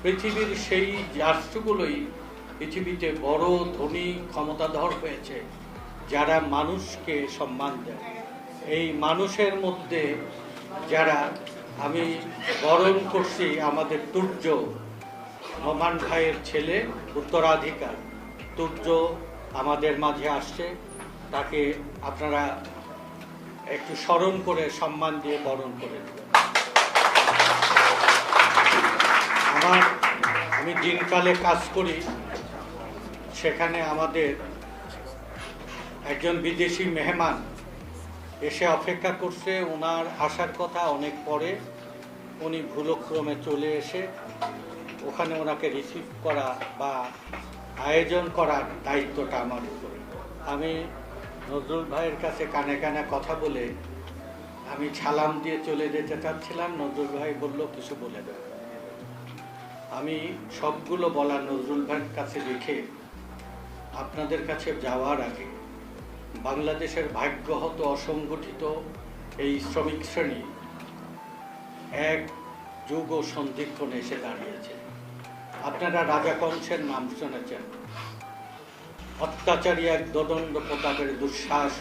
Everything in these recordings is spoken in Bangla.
পৃথিবীর সেই রাষ্ট্রগুলোই পৃথিবীতে বড় ধনী ক্ষমতাধর হয়েছে যারা মানুষকে সম্মান দেয়। এই মানুষের মধ্যে যারা আমি বরণ করছি আমাদের তুর্য নোমান ভাইয়ের ছেলে উত্তরাধিকার তুর্য আমাদের মাঝে আসছে, তাকে আপনারা একটু স্মরণ করে সম্মান দিয়ে বরণ করে দেবেন। আমি দিনকালে কাজ করি, সেখানে আমাদের একজন বিদেশি মেহমান এসে অপেক্ষা করছে, ওনার আসার কথা অনেক পরে, উনি ভুলক্রমে চলে এসে ওখানে ওনাকে রিসিভ করা বা আয়োজন করার দায়িত্বটা আমার উপরে। আমি নজরুল ভাইয়ের কাছে কানে কানে কথা বলে আমি সালাম দিয়ে চলে যেতে চাচ্ছিলাম, নজরুল ভাই বলল কিছু বলে দেয়। আমি সবগুলো বলা নজরুল ভাইয়ের কাছে রেখে আপনাদের কাছে যাওয়ার আগে বাংলাদেশের ভাগ্যহত অসংগঠিত এই শ্রমিক শ্রেণী এক যুগ ও সন্ধিক্ষণে এসে দাঁড়িয়েছে। আপনারা রাজা কংসের নাম শুনেছেন, অত্যাচারী এক দদণ্ড প্রতাপের দুঃসাহস,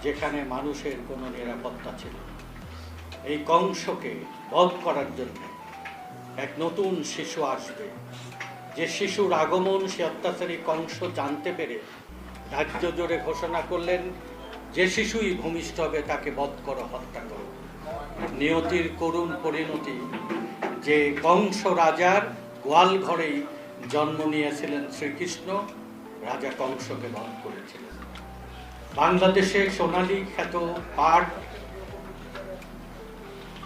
যেখানে মানুষের কোনো নিরাপত্তা ছিল। এই কংসকে বধ করার জন্য এক নতুন শিশু আসবে, যে শিশুর আগমন সে অত্যাচারী কংস জানতে পেরে রাজ্য জুড়ে ঘোষণা করলেন, যে শিশুই ভূমিষ্ঠ হবে তাকে বধ করো, হত্যা করো। নিয়তির করুণ পরিণতি যে কংস রাজার গোয়াল ঘরেই জন্ম নিয়েছিলেন শ্রীকৃষ্ণ, রাজা কংসকে বধ করেছিলেন। বাংলাদেশে সোনালী খ্যাত পাট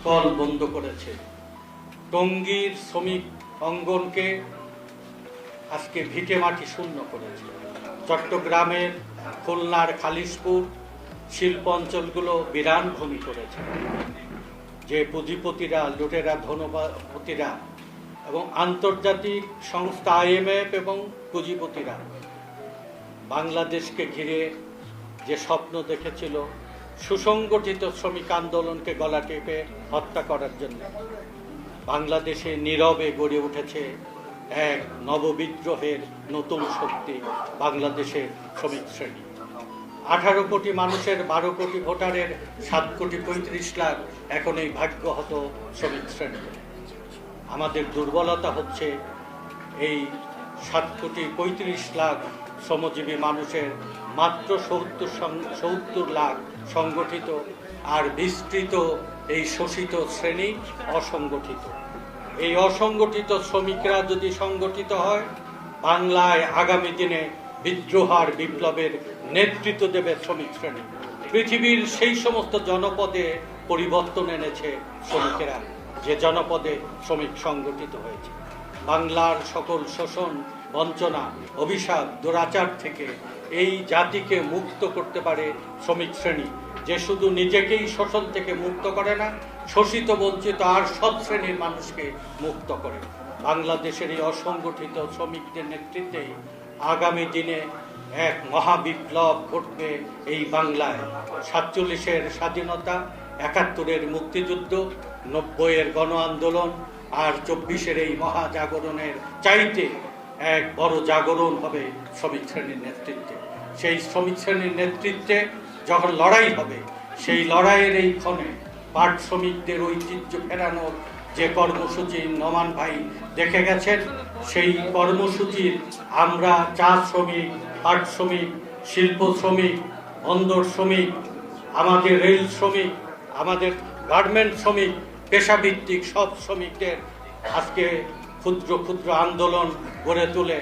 কল বন্ধ করেছে, টঙ্গীর শ্রমিক অঙ্গনকে আজকে ভিটে মাটি শূন্য করেছে, চট্টগ্রামের খুলনার খালিশপুর শিল্প অঞ্চলগুলো বিরান ভূমি করেছে। যে পুঁজিপতিরা, লুটেরা, ধনপতিরা এবং আন্তর্জাতিক সংস্থা IMF এবং পুঁজিপতিরা বাংলাদেশকে ঘিরে যে স্বপ্ন দেখেছিল সুসংগঠিত শ্রমিক আন্দোলনকে গলা টেপে হত্যা করার জন্য, বাংলাদেশে নীরবে গড়ে উঠেছে এক নববিদ্রোহের নতুন শক্তি, বাংলাদেশের শ্রমিক শ্রেণী। 18 কোটি মানুষের 12 কোটি ভোটারের 7 কোটি 35 লাখ এখন এই ভাগ্যহত শ্রমিক শ্রেণী। আমাদের দুর্বলতা হচ্ছে এই 7 কোটি 35 লাখ শ্রমজীবী মানুষের মাত্র 70 লাখ সংগঠিত, আর বিস্তৃত এই শোষিত শ্রেণী অসংগঠিত। এই অসংগঠিত শ্রমিকরা যদি সংগঠিত হয়, বাংলায় আগামী দিনে বিদ্রোহ আর বিপ্লবের নেতৃত্ব দেবে শ্রমিক শ্রেণী। পৃথিবীর সেই সমস্ত জনপদে পরিবর্তন এনেছে শ্রমিকেরা, যে জনপদে শ্রমিক সংগঠিত হয়েছে। বাংলার সকল শোষণ, বঞ্চনা, অভিশাপ, দুরাচার থেকে এই জাতিকে মুক্ত করতে পারে শ্রমিক শ্রেণী, যে শুধু নিজেকেই শোষণ থেকে মুক্ত করে না, শোষিত, বঞ্চিত আর সব শ্রেণীর মানুষকে মুক্ত করে। বাংলাদেশের এই অসংগঠিত শ্রমিকদের নেতৃত্বেই আগামী দিনে এক মহাবিপ্লব ঘটবে এই বাংলায়। 47-এর স্বাধীনতা, 71-এর মুক্তিযুদ্ধ, 90-এর গণ আন্দোলন আর 24-এর এই মহাজাগরণের চাইতে এক বড় জাগরণ হবে শ্রমিক শ্রেণীর নেতৃত্বে। সেই শ্রমিক শ্রেণীর নেতৃত্বে যখন লড়াই হবে, সেই লড়াইয়ের এই ক্ষণে পাট শ্রমিকদের ঐতিহ্য ফেরানোর যে কর্মসূচি নোমান ভাই দেখে গেছেন, সেই কর্মসূচির আমরা চা শ্রমিক, পাট শ্রমিক, শিল্প শ্রমিক, বন্দর শ্রমিক, আমাদের রেল শ্রমিক, আমাদের গার্মেন্ট শ্রমিক, পেশাভিত্তিক সব শ্রমিকদের আজকে ক্ষুদ্র ক্ষুদ্র আন্দোলন গড়ে তুলে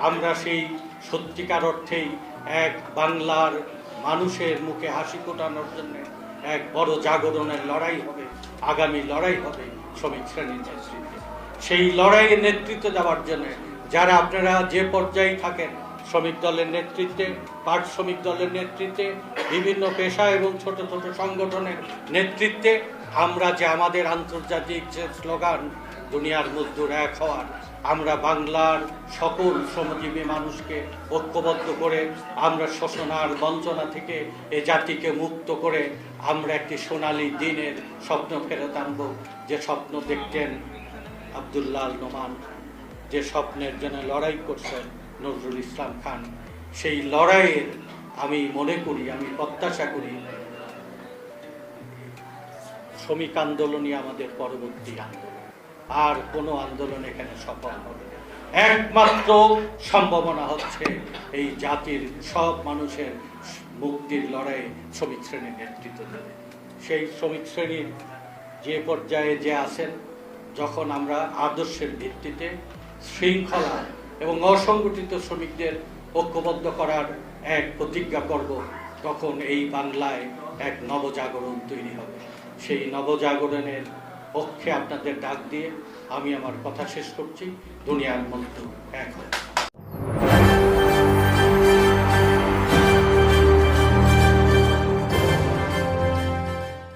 আমরা সেই সত্যিকার অর্থেই এক বাংলার মানুষের মুখে হাসি ফোটানোর জন্য এক বড় জাগরণের লড়াই হবে। আগামী লড়াই হবে শ্রমিক শ্রেণীর নেতৃত্বে। সেই লড়াইয়ের নেতৃত্ব দেওয়ার জন্য যারা আপনারা যে পর্যায়ে থাকেন, শ্রমিক দলের নেতৃত্বে, পাট শ্রমিক দলের নেতৃত্বে, বিভিন্ন পেশা এবং ছোট ছোট সংগঠনের নেতৃত্বে, আমরা যে আমাদের আন্তর্জাতিক যে স্লোগান দুনিয়ার মজদুর এক হওয়ার, আমরা বাংলার সকল শ্রমজীবী মানুষকে ঐক্যবদ্ধ করে আমরা শোষণ আর বঞ্চনা থেকে এ জাতিকে মুক্ত করে আমরা একটি সোনালী দিনের স্বপ্ন ফেরত আনব, যে স্বপ্ন দেখতেন আব্দুল্লাহ নোমান যে স্বপ্নের জন্য লড়াই করছেন নজরুল ইসলাম খান, সেই লড়াইয়ের আমি মনে করি, আমি প্রত্যাশা করি শ্রমিক আন্দোলনই আমাদের পরবর্তী আন্দোলন। আর কোনো আন্দোলন এখানে সফল হবে না। একমাত্র সম্ভাবনা হচ্ছে এই জাতির সব মানুষের মুক্তির লড়াইয়ে শ্রমিক শ্রেণীর নেতৃত্ব দেবে। সেই শ্রমিক শ্রেণীর যে পর্যায়ে যে আছেন, যখন আমরা আদর্শের ভিত্তিতে শৃঙ্খলা এবং অসংগঠিত শ্রমিকদের ঐক্যবদ্ধ করার এক প্রতিজ্ঞা করব, তখন এই বাংলায় এক নবজাগরণ তৈরি হবে। সেই নবজাগরণের পক্ষে আপনাদের ডাক দিয়ে আমি আমার কথা শেষ করছি। দুনিয়ার মধ্যে এক হোক।